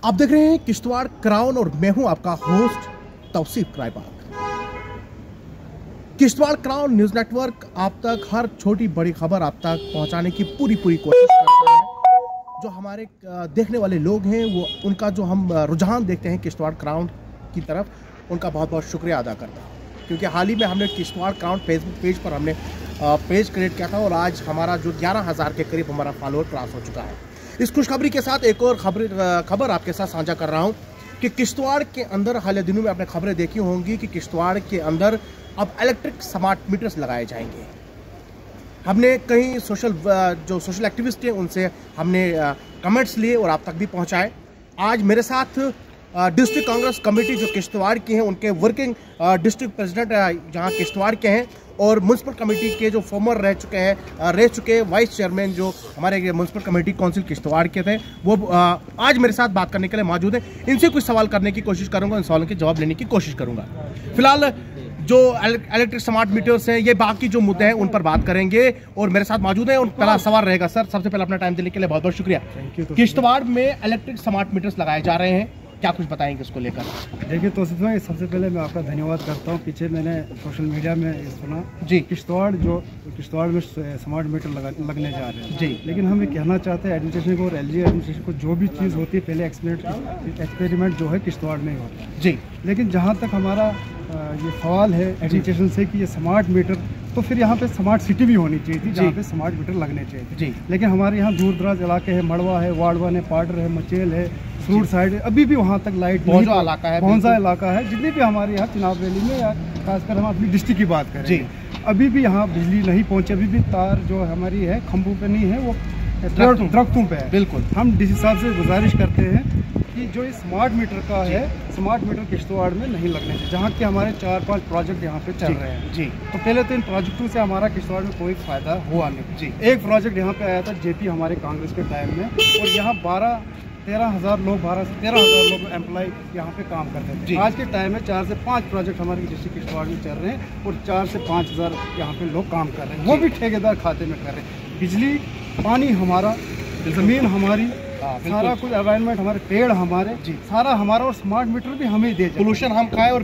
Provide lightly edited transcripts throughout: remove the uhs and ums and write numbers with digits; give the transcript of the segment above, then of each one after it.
आप देख रहे हैं किश्तवाड़ क्राउन और मैं हूं आपका होस्ट तौसीफ क्राइबाग। किश्तवाड़ क्राउन न्यूज़ नेटवर्क आप तक हर छोटी बड़ी खबर आप तक पहुंचाने की पूरी कोशिश करता है। जो हमारे देखने वाले लोग हैं वो उनका जो हम रुझान देखते हैं किश्तवाड़ क्राउन की तरफ, उनका बहुत बहुत शुक्रिया अदा करता हूँ, क्योंकि हाल ही में हमने किश्तवाड़ क्राउन फेसबुक पेज पर हमने पेज क्रिएट किया था और आज हमारा जो 11,000 के करीब हमारा फॉलोअर क्रॉस हो चुका है। इस खुशखबरी के साथ एक और खबर आपके साथ साझा कर रहा हूं कि किश्तवाड़ के अंदर हाल दिनों में आपने खबरें देखी होंगी कि किश्तवाड़ के अंदर अब इलेक्ट्रिक स्मार्ट मीटर्स लगाए जाएंगे। हमने कई सोशल एक्टिविस्ट हैं उनसे हमने कमेंट्स लिए और आप तक भी पहुंचाए। आज मेरे साथ डिस्ट्रिक्ट कांग्रेस कमेटी जो किश्तवाड़ की है उनके वर्किंग डिस्ट्रिक्ट प्रेसिडेंट जहां किश्तवाड़ के हैं और म्यूनसिपल कमेटी के जो फॉर्मर रह चुके वाइस चेयरमैन जो हमारे म्यूनसिपल कमेटी काउंसिल किश्तवाड़ के थे, वो आज मेरे साथ बात करने के लिए मौजूद है। इनसे कुछ सवाल करने की कोशिश करूंगा, इन सवालों के जवाब लेने की कोशिश करूंगा। फिलहाल जो इलेक्ट्रिक स्मार्ट मीटर्स हैं, ये बाकी जो मुद्दे हैं उन पर बात करेंगे और मेरे साथ मौजूद है। और पहला सवाल रहेगा, सर सबसे पहले अपना टाइम देने के लिए बहुत बहुत शुक्रिया। किश्तवाड़ में इलेक्ट्रिक स्मार्ट मीटर्स लगाए जा रहे हैं, क्या कुछ बताएंगे इसको लेकर? देखिए तौसीफ भाई, सबसे पहले मैं आपका धन्यवाद करता हूँ। पीछे मैंने सोशल मीडिया में सुना जी किश्तवाड़ में स्मार्ट मीटर लगने जा रहे हैं जी, लेकिन हम ये कहना चाहते हैं एडमिनिस्ट्रेशन को और एलजी एडमिनिस्ट्रेशन को, जो भी चीज़ होती है पहले एक्सपेरिमेंट जो है किश्तवाड़ में ही होता है जी। लेकिन जहाँ तक हमारा ये सवाल है एडमिनिस्ट्रेशन से कि ये स्मार्ट मीटर, तो फिर यहाँ पे स्मार्ट सिटी भी होनी चाहिए थी जहाँ पे स्मार्ट मीटर लगने चाहिए थे जी। लेकिन लेकिन हमारे यहाँ दूर दराज इलाके है, मड़वा है, वाड़वन है, पाडर है, मचेल है, फ्रूट साइड है, अभी भी वहाँ तक लाइट पहुंचा इलाका है। जितने भी हमारे यहाँ चुनाव वैली में या खासकर हम अपनी डिस्ट्रिक्ट की बात करें जी, अभी भी यहाँ बिजली नहीं पहुँची। अभी भी तार जो हमारी है खंभों पे नहीं है, वो दरख्तों पे है। बिल्कुल हम डीसी साहब से गुजारिश करते हैं कि जो ये स्मार्ट मीटर का है, स्मार्ट मीटर किश्तवाड़ में नहीं लगने चाहिए, जहाँ के हमारे 4-5 प्रोजेक्ट यहाँ पे चल रहे हैं जी। तो पहले तो इन प्रोजेक्टों से हमारा किश्तवाड़ में कोई फायदा हुआ नहीं जी। एक प्रोजेक्ट यहाँ पे आया था जेपी हमारे कांग्रेस के टाइम में, और यहाँ 12-13 हज़ार लोग एम्प्लॉय यहाँ पे काम करते थे। आज के टाइम में 4 से 5 प्रोजेक्ट हमारे डिस्ट्रिक्ट किश्तवाड़ में चल रहे हैं और 4 से 5 हज़ार यहाँ पे लोग काम कर रहे हैं, वो भी ठेकेदार खाते में कर रहे हैं। बिजली पानी हमारा, ज़मीन हमारी, सारा कुछ एनवायरनमेंट हमारे, पेड़ हमारे जी, सारा हमारा, और स्मार्ट मीटर भी हमें दे, पोल्यूशन हम खाएं और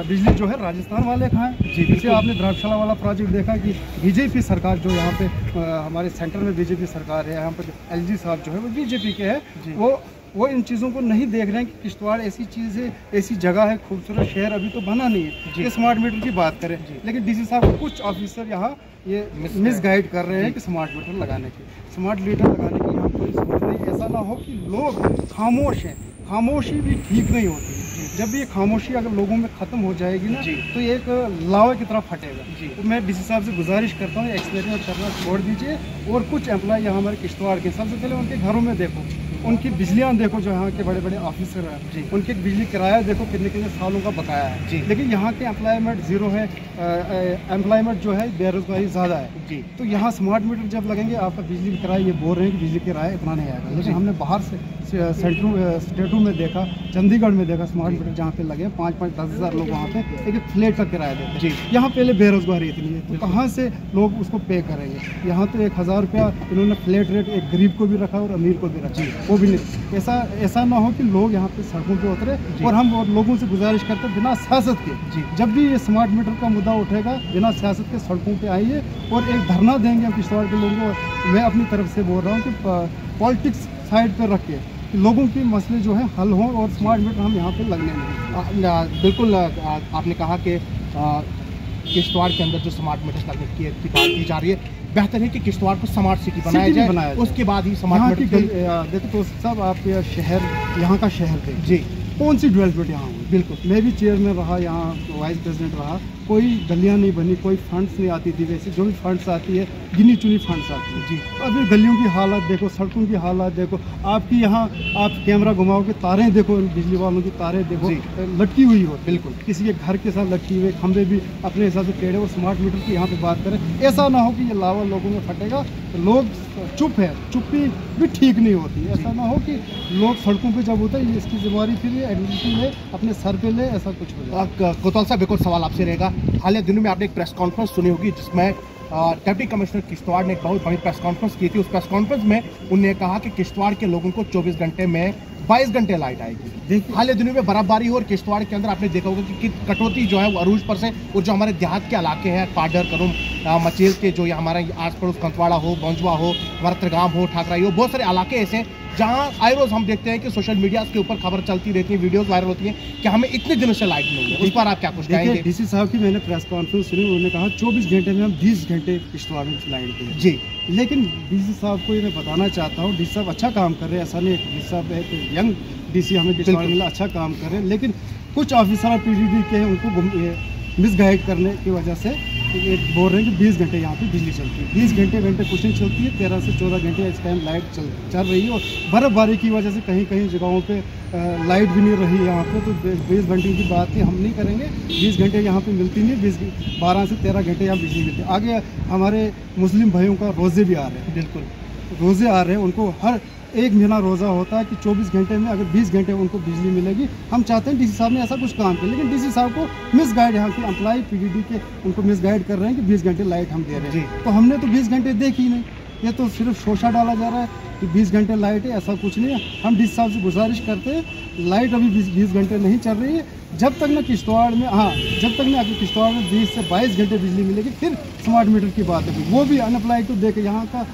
बिजली जो है राजस्थान वाले खाएं जी। जैसे आपने धर्मशाला वाला प्रोजेक्ट देखा कि बीजेपी सरकार जो यहाँ पे हमारे सेंटर में बीजेपी सरकार है, यहाँ पर एलजी साहब जो है वो बीजेपी के हैं, वो इन चीज़ों को नहीं देख रहे हैं कि किश्तवाड़ ऐसी चीज़ है, ऐसी जगह है, खूबसूरत शहर अभी तो बना नहीं है कि स्मार्ट मीटर की बात करें। लेकिन डीसी साहब कुछ ऑफिसर यहाँ ये मिसगाइड कर रहे हैं कि स्मार्ट मीटर लगाने की, स्मार्ट मीटर लगाने की यहाँ कोई जरूरत नहीं। ऐसा ना हो कि लोग खामोश हैं, खामोशी भी ठीक नहीं होती। जब ये खामोशी अगर लोगों में ख़त्म हो जाएगी ना तो ये एक लावा की तरफ फटेगा। तो मैं डीसी साहब से गुजारिश करता हूँ एक्सपेरिमेंट करना छोड़ दीजिए और कुछ एम्प्लॉय यहाँ हमारे किश्तवाड़ के, सबसे पहले उनके घरों में देखो, उनकी बिजलियाँ देखो, जो यहाँ के बड़े बड़े ऑफिसर हैं उनके बिजली किराया देखो कितने सालों का बकाया है जी। लेकिन यहाँ के एम्प्लॉयमेंट ज़ीरो है, एम्प्लॉयमेंट जो है बेरोजगारी ज़्यादा है जी। तो यहाँ स्मार्ट मीटर जब लगेंगे आपका बिजली किराया, ये बोल रहे हैं कि बिजली किराया इतना नहीं आएगा, लेकिन हमने बाहर से स्टेटों में देखा, चंडीगढ़ में देखा स्मार्ट मीटर जहाँ पे लगे 5-10 हज़ार लोग वहाँ पे एक फ्लैट का किराया देते हैं। यहाँ पहले बेरोजगारी इतनी है तो कहाँ से लोग उसको पे करेंगे? यहाँ तो 1,000 रुपया इन्होंने फ्लैट रेट एक गरीब को भी रखा और अमीर को भी रखा, वो भी नहीं। ऐसा ना हो कि लोग यहाँ पे सड़कों पे उतरे। और हम लोगों से गुजारिश करते हैं बिना सियासत के, जब भी ये स्मार्ट मीटर का मुद्दा उठेगा बिना सियासत के सड़कों पे आइए और एक धरना देंगे हम किश्तवाड़ के लोगों को। मैं अपनी तरफ से बोल रहा हूँ कि पॉलिटिक्स साइड पर रख के लोगों की मसले जो है हल हों और स्मार्ट मीटर हम यहाँ पे लगने नहीं। बिल्कुल आपने कहा कि किश्तवाड़ के अंदर जो स्मार्ट मीटर्स लगने की बात की जा रही है, बेहतर है कि किश्तवाड़ को स्मार्ट सिटी बनाया जाए, उसके बाद ही स्मार्ट मीटर। देखो तो सब आप शहर, यहाँ का शहर थे जी, कौन सी डेवलपमेंट यहाँ हुई? बिल्कुल, मैं भी चेयरमैन रहा, यहाँ वाइस प्रेसिडेंट रहा, कोई गलियाँ नहीं बनी, कोई फंड्स नहीं आती थी। वैसे जो भी फंड्स आती है गिनी चुनी फंड्स आती है जी। अभी गलियों की हालत देखो, सड़कों की हालत देखो, आपकी यहाँ आप कैमरा घुमाओ के तारें देखो, बिजली वालों की तारें देखो लटकी हुई हो, बिल्कुल किसी के घर के साथ लटकी हुई, खंभे भी अपने हिसाब से टेढ़े। और स्मार्ट मीटर की यहाँ पे बात करें, ऐसा ना हो कि ये लावा लोगों में फटेगा, लोग चुप है, चुप्पी भी ठीक नहीं होती। ऐसा ना हो कि लोग सड़कों पे जब होता है, इसकी जिम्मेवारी फिर ये एडमिनिस्ट्रेशन ले अपने सर पे ले, ऐसा कुछ हो जाए। कोतवाल साहब, एक और सवाल आपसे रहेगा। हाल ही दिनों में आपने एक प्रेस कॉन्फ्रेंस सुनी होगी जिसमें डिप्टी कमिश्नर किश्तवाड़ ने एक बहुत बड़ी प्रेस कॉन्फ्रेंस की थी। उस प्रेस कॉन्फ्रेंस में उन्होंने कहा कि किश्तवाड़ के लोगों को 24 घंटे में 22 घंटे लाइट आएगी। हाल ही दिनों में बर्फबारी हो और किश्तवाड़ के अंदर आपने देखा होगा कि कटौती जो है वो अरूज पर से और जो हमारे देहात के इलाके हैं पाडर, करूम, मचेल के जो हमारे आस पड़ोस कंतवाड़ा हो, बंजुआ हो, हमारा त्रिगाम हो, ठाकराई हो, बहुत सारे इलाके ऐसे हैं जहाँ आए रोज हम देखते हैं कि सोशल मीडिया के ऊपर खबर चलती रहती है, वीडियोस वायरल होती हैं कि हमें इतने दिनों से लाइट नहीं है। उस पर आप क्या कुछ कहेंगे? डीसी साहब की मैंने प्रेस कॉन्फ्रेंस सुनी, उन्होंने कहा 24 घंटे में हम 20 घंटे किश्तवाड़ में लाइट दें जी। लेकिन डीसी साहब को ये मैं बताना चाहता हूँ, डीसी साहब अच्छा काम कर रहे हैं, ऐसा नहीं है। डीसी साहब एक यंग डीसी हमें किश्तवाड़ मिला, अच्छा काम कर रहे हैं, लेकिन कुछ ऑफिसर पीडीडी के उनको मिसगाइड करने की वजह से बोल रहे हैं कि 20 घंटे यहाँ पे बिजली चलती है। 20 घंटे कुछ नहीं चलती है, 13 से 14 घंटे इस टाइम लाइट चल रही है। और बर्फबारी की वजह से कहीं कहीं जगहों पे लाइट भी नहीं रही यहाँ पे, तो 20 घंटे की बात ही हम नहीं करेंगे। 20 घंटे यहाँ पे मिलती नहीं, 12 से 13 घंटे यहाँ बिजली मिलती है। आगे हमारे मुस्लिम भाइयों का रोज़े भी आ रहे हैं, बिल्कुल रोज़े आ रहे हैं, उनको हर एक महीना रोज़ा होता है कि 24 घंटे में अगर 20 घंटे उनको बिजली मिलेगी। हम चाहते हैं डीसी साहब ने ऐसा कुछ काम किया, लेकिन डीसी साहब को मिसगाइड, यहाँ के एम्प्लॉय पीडीडी के उनको मिसगाइड कर रहे हैं कि 20 घंटे लाइट हम दे रहे हैं। तो हमने तो 20 घंटे देखी नहीं, ये तो सिर्फ शोशा डाला जा रहा है कि 20 घंटे लाइट है, ऐसा कुछ नहीं है। हम डीसी साहब से गुजारिश करते हैं, लाइट अभी 20 घंटे नहीं चल रही है। जब तक ना किश्तवाड़ में जब तक ना किश्तवाड़ में 20 से 22 घंटे बिजली मिलेगी, फिर स्मार्ट मीटर की बात है। वो भी अनअप्लाइड को देख के, यहाँ का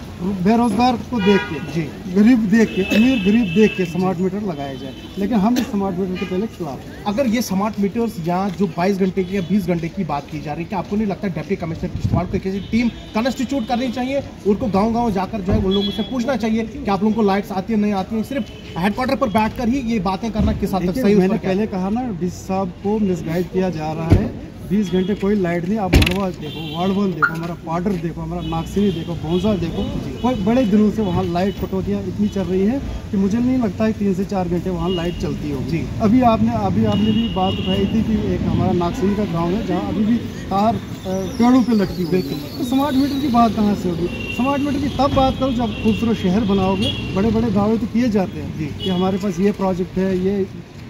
बेरोजगार को देख के जी, गरीब देख के, अमीर गरीब देख के स्मार्ट मीटर लगाया जाए। लेकिन हम इस स्मार्ट मीटर के पहले खिलाफ। अगर ये स्मार्ट मीटर्स यहाँ जो 22 घंटे की या 20 घंटे की बात की जा रही है, क्या आपको नहीं लगता डिप्टी कमिश्नर किश्तवाड़ को किसी टीम कॉन्स्टिट्यूट करनी चाहिए, उनको गाँव जाकर जो है उन लोगों से पूछना चाहिए कि आप लोगों को लाइट्स आती है नहीं आती है? सिर्फ हेडक्वार्टर पर बैठकर ही ये बातें करना किस हद तक सही? मैंने पहले कहा ना, डीसी साहब को मिसगाइड किया जा रहा है। 20 घंटे कोई लाइट नहीं। आप मड़वा देखो, वाड़वल देखो, हमारा पाडर देखो, हमारा नागसिनी देखो, भौंसा देखो, कोई बड़े दिनों से वहाँ लाइट कटौतियाँ इतनी चल रही है कि मुझे नहीं लगता है 3 से 4 घंटे वहाँ लाइट चलती होगी। अभी आपने भी बात उठाई थी कि एक हमारा नागसिनी का गाँव है जहाँ अभी भी तार पेड़ों पे लगती हुई है। तो स्मार्ट मीटर की बात कहाँ से होगी? स्मार्ट मीटर की तब बात करो जब खूबसूरत शहर बनाओगे। बड़े बड़े दावे तो किए जाते हैं कि हमारे पास ये प्रोजेक्ट है, ये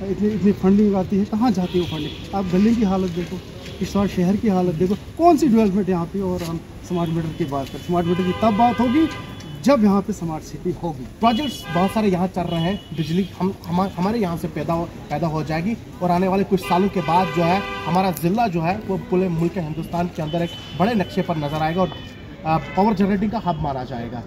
इतनी फंडिंग आती है। कहाँ जाती है वो फंडिंग? आप गली की हालत देखो, किश्तवाड़ शहर की हालत देखो, कौन सी डेवलपमेंट यहाँ पे। और हम स्मार्ट मीटर की बात करें, स्मार्ट मीटर की तब बात होगी जब यहाँ पे स्मार्ट सिटी होगी। प्रोजेक्ट्स बहुत सारे यहाँ चल रहे हैं, बिजली हमारे यहाँ से पैदा हो जाएगी और आने वाले कुछ सालों के बाद जो है हमारा ज़िला जो है वो पूरे मुल्क हिंदुस्तान के अंदर एक बड़े नक्शे पर नजर आएगा और पावर जनरेटिंग का हब माना जाएगा।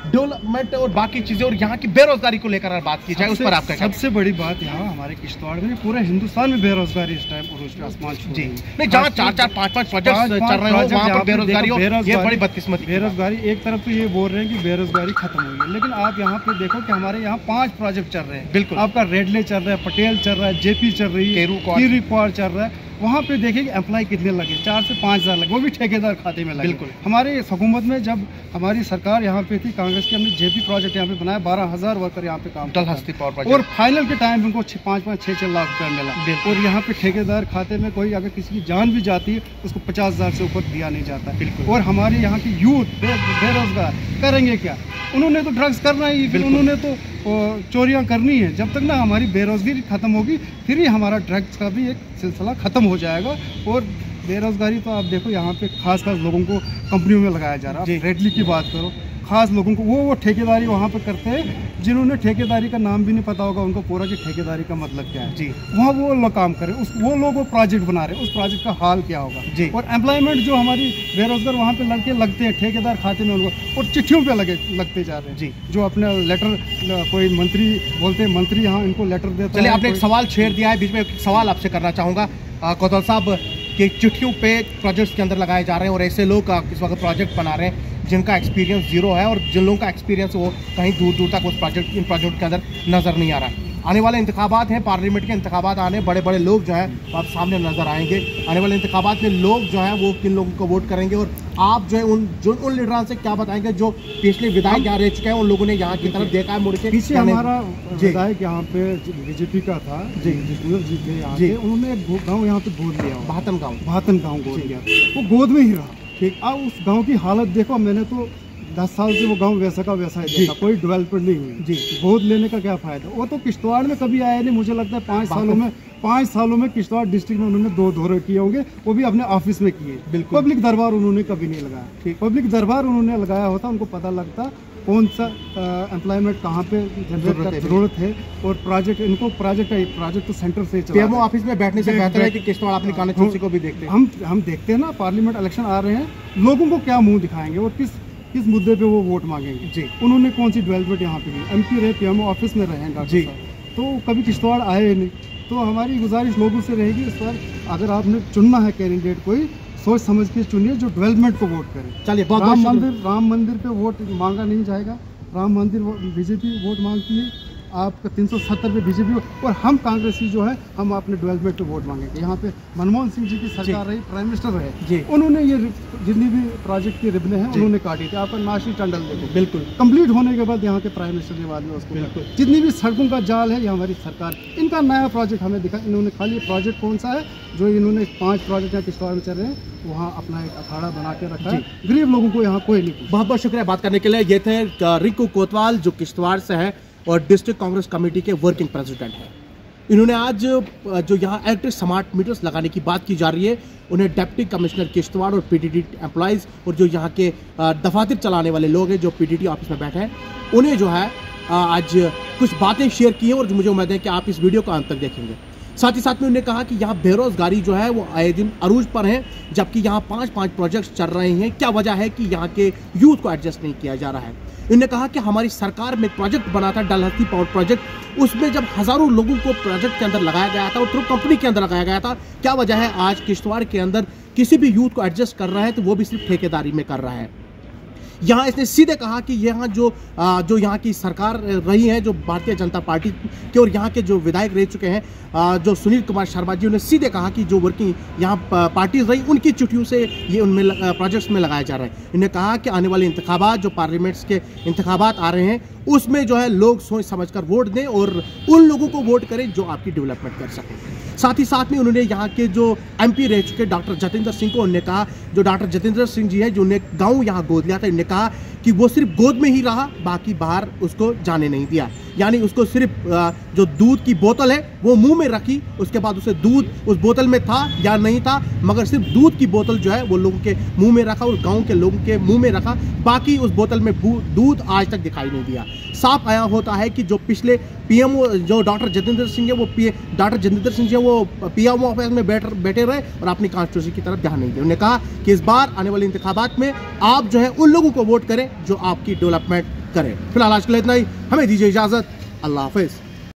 डेवलपमेंट और बाकी चीज़ें और यहाँ की बेरोजगारी को लेकर बात की जाए, उस पर आपका सबसे बड़ी बात यहाँ हमारे किश्तवाड़ में, पूरे हिंदुस्तान में बेरोजगारी इस टाइम उरूज पे आसमान छू रही है। नहीं, जहाँ 4-5 प्रोजेक्ट चल रहे हो वहाँ पर बेरोजगारी हो, ये बड़ी बदकिस्मती। बेरोजगारी एक तरफ तो ये बोल रहे हैं कि बेरोजगारी खत्म हुई है, लेकिन आप यहाँ पे देखो कि हमारे यहाँ 5 प्रोजेक्ट चल रहे हैं। बिल्कुल, आपका रेडले चल रहा है, पटेल चल रहा है, जेपी चल रही है, कीरी क्वार चल रहा है। वहाँ पे देखिए एम्प्लॉय कितने लगे, 4 से 5 हज़ार लगे, वो भी ठेकेदार खाते में लगे। बिल्कुल, हमारे हुकूमत में जब हमारी सरकार यहाँ पे थी कांग्रेस की, हमने जेपी प्रोजेक्ट यहाँ पे बनाया, 12,000 वर्कर यहाँ पे काम करते, और फाइनल के टाइम उनको 5-6 लाख रुपया मिला। और यहाँ पे ठेकेदार खाते में कोई अगर किसी की जान भी जाती है उसको 50,000 से ऊपर दिया नहीं जाता। बिल्कुल, और हमारे यहाँ की यूथ बेरोजगार करेंगे क्या? उन्होंने तो ड्रग्स करना ही, फिर उन्होंने तो चोरियां करनी है। जब तक ना हमारी बेरोजगारी खत्म होगी फिर ही हमारा ड्रग्स का भी एक सिलसिला खत्म हो जाएगा। और बेरोजगारी तो आप देखो यहाँ पे खास लोगों को कंपनियों में लगाया जा रहा है। रेडली की बात करो, खास लोगों को वो ठेकेदारी वहाँ पे करते हैं जिन्होंने ठेकेदारी का नाम भी नहीं पता होगा उनको पूरा कि ठेकेदारी का मतलब क्या है। जी, वहाँ वो लोग काम करें, वो लोग वो प्रोजेक्ट बना रहे हैं, उस प्रोजेक्ट का हाल क्या होगा। जी, और एम्प्लॉयमेंट जो हमारी बेरोजगार वहाँ पे लड़के लगते हैं ठेकेदार खाते में उनको, और चिट्ठियों पे लगते जा रहे हैं। जी, जो अपना लेटर, कोई मंत्री बोलते हैं, मंत्री यहाँ इनको लेटर देते हैं। चलिए, आपने एक सवाल छेड़ दिया है, बीच में एक सवाल आपसे करना चाहूँगा कोतवाल साहब, कि चिट्ठियों पे प्रोजेक्ट्स के अंदर लगाए जा रहे हैं और ऐसे लोग इस वक्त प्रोजेक्ट बना रहे हैं जिनका एक्सपीरियंस 0 है और जिन लोगों का एक्सपीरियंस वो कहीं दूर दूर तक इन प्रोजेक्ट के अंदर नज़र नहीं आ रहा है। आने वाले इंतखाबात हैं, पार्लियामेंट के इंतखाबात आने, बड़े बड़े लोग जो हैं आप सामने नजर आएंगे। आने वाले इंतखाबात में लोग जो हैं वो किन लोगों को वोट करेंगे, और आप जो है उन लीडरान से क्या बताएंगे जो पिछले विधायक यहाँ रह चुके हैं, उन लोगों ने यहाँ की तरफ देखा है मुड़ के? पीछे हमारा विधायक यहाँ पे बीजेपी का था जी, थे यहाँ के, उन्होंने एक गाँव यहाँ पे गोद लिया, भातन गाँव गोद लिया, वो गोद में ही रहा। ठीक, अब उस गाँव की हालत देखो, मैंने तो 10 साल से वो गांव वैसा का वैसा ही देखा, कोई डेवलपमेंट नहीं हुई जी। गोद लेने का क्या फायदा। वो तो किश्तवाड़ में कभी आया नहीं, मुझे लगता है 5 सालों में किश्तवाड़ डिस्ट्रिक्ट में उन्होंने 2 दौरे किए होंगे, वो भी अपने ऑफिस में किए। बिल्कुल। पब्लिक दरबार उन्होंने कभी नहीं लगाया। पब्लिक दरबार उन्होंने लगाया होता उनको पता लगता कौन सा एम्प्लॉयमेंट कहाँ पे जरूरत है। और प्रोजेक्ट इनको प्रोजेक्ट तो सेंटर से चला पीएमओ ऑफिस में बैठने से बेहतर है कि किश्तवाड़ अपनी कानाचूसी को भी देखते हैं। हम देखते हैं ना, पार्लियामेंट इलेक्शन आ रहे हैं, लोगों को क्या मुंह दिखाएंगे और किस मुद्दे पे वो वोट मांगेंगे जी। उन्होंने कौन सी डेवलपमेंट यहाँ पे की, एमपी रहे, पीएमओ ऑफिस में रहे डॉक्टर साहब, तो कभी किश्तवाड़ आए नहीं। तो हमारी गुजारिश लोगों से रहेगी, इस बार अगर आपने चुनना है कैंडिडेट कोई, सोच समझ के चुनिए जो डेवलपमेंट को वोट करे। चलिए, राम मंदिर पे वोट मांगा नहीं जाएगा। राम मंदिर बीजेपी वोट मांगती है, आपका 370 पे बीजेपी, और हम कांग्रेसी जो है हम अपने डेवलपमेंट पे वोट मांगेंगे। यहाँ पे मनमोहन सिंह जी की सरकार रही, प्राइम मिनिस्टर रहे, उन्होंने ये जितनी भी प्रोजेक्ट की रिबने हैं उन्होंने काटी थी। आपका नाशी टंडल देखो, बिल्कुल कंप्लीट होने के बाद यहाँ के प्राइम मिनिस्टर ने वाले उसको, बिल्कुल जितनी भी सड़कों का जाल है ये हमारी सरकार, इनका नया प्रोजेक्ट हमें दिखा। इन्होंने खाली प्रोजेक्ट कौन सा है जो इन्होंने 5 प्रोजेक्ट यहाँ किश्तवाड़ में चल रहे हैं, वहाँ अपना एक अखाड़ा बना के रखा है। गरीब लोगों को यहाँ कोई नहीं। बहुत बहुत शुक्रिया बात करने के लिए। ये थे रिंकू कोतवाल जो किश्तवाड़ से है और डिस्ट्रिक्ट कांग्रेस कमेटी के वर्किंग प्रेसिडेंट हैं। इन्होंने आज जो यहाँ इलेक्ट्रिक स्मार्ट मीटर्स लगाने की बात की जा रही है, उन्हें डिप्टी कमिश्नर किश्तवाड़ और पीटीडी एम्प्लॉइज़ और जो यहाँ के दफातर चलाने वाले लोग हैं जो पीटीडी ऑफिस में बैठे हैं, उन्हें जो है आज कुछ बातें शेयर की हैं और मुझे उम्मीद है कि आप इस वीडियो को अंत तक देखेंगे। साथ ही साथ में उन्होंने कहा कि यहाँ बेरोजगारी जो है वो आए दिन अरूज पर है, जबकि यहाँ 5 प्रोजेक्ट्स चल रहे हैं। क्या वजह है कि यहाँ के यूथ को एडजस्ट नहीं किया जा रहा है। इन्होंने कहा कि हमारी सरकार में प्रोजेक्ट बना था डलहस्ती पावर प्रोजेक्ट, उसमें जब हजारों लोगों को प्रोजेक्ट के अंदर लगाया गया था और थ्रू कंपनी के अंदर लगाया गया था, क्या वजह है आज किश्तवाड़ के अंदर किसी भी यूथ को एडजस्ट कर रहा है तो वो भी सिर्फ ठेकेदारी में कर रहा है। यहाँ इसने सीधे कहा कि यहाँ जो यहाँ की सरकार रही है, जो भारतीय जनता पार्टी के और यहाँ के जो विधायक रह चुके हैं, जो सुनील कुमार शर्मा जी, उन्होंने सीधे कहा कि जो वर्किंग यहाँ पार्टीज रही उनकी चिट्ठियों से ये उनमें प्रोजेक्ट्स में लगाया जा रहा है। इन्होंने कहा कि आने वाले इंतखाबात, जो पार्लियामेंट्स के इंतखाबात आ रहे हैं, उसमें जो है लोग सोच समझकर वोट दें और उन लोगों को वोट करें जो आपकी डेवलपमेंट कर सकें। साथ ही साथ में उन्होंने यहाँ के जो एमपी रह चुके डॉक्टर जतिंदर सिंह को उन्होंने कहा, जो डॉक्टर जतिंदर सिंह जी है जो उन्हें गाँव यहाँ गोद लिया था, उन्होंने कहा कि वो सिर्फ गोद में ही रहा, बाकी बाहर उसको जाने नहीं दिया। यानी उसको सिर्फ जो दूध की बोतल है वो मुंह में रखी, उसके बाद उसे दूध उस बोतल में था या नहीं था, मगर सिर्फ दूध की बोतल जो है वो लोगों के मुंह में रखा और गांव के लोगों के मुंह में रखा, बाकी उस बोतल में दूध आज तक दिखाई नहीं दिया। साफ आया होता है कि जो पिछले पीएमओ जो डॉक्टर जतिंदर सिंह है वो डॉक्टर जतिंदर सिंह जी वो पीएमओ ऑफिस में बैठे रहे और अपनी कॉन्स्टिट्यूंसी की तरफ ध्यान नहीं दिया। उन्होंने कहा कि इस बार आने वाले इंतखाबात में आप जो है उन लोगों को वोट करें जो आपकी डेवलपमेंट करें। फिलहाल आज के लिए इतना ही, हमें दीजिए इजाजत, अल्लाह हाफिज।